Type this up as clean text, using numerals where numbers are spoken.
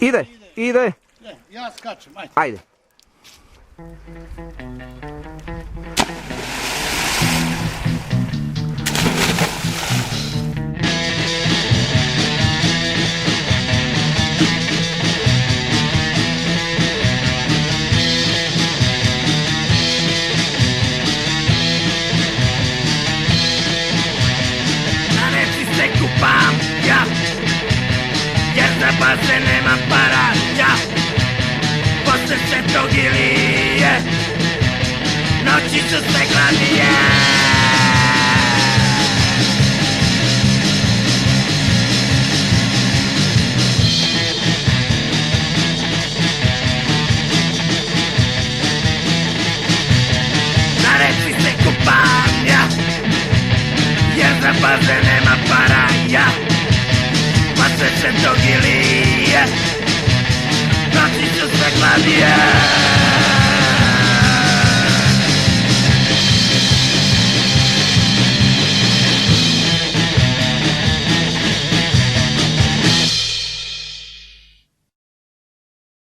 Ide. Ja skačem, ajde. Ajde. Na reci se kupam ja, jer za bazen nemam para ja. Posle Svetog Ilije noći su sve gladnije. Na reci se kupam ja, jer za bazen nema para ja. Posle Svetog Ilije noći su sve gladnije.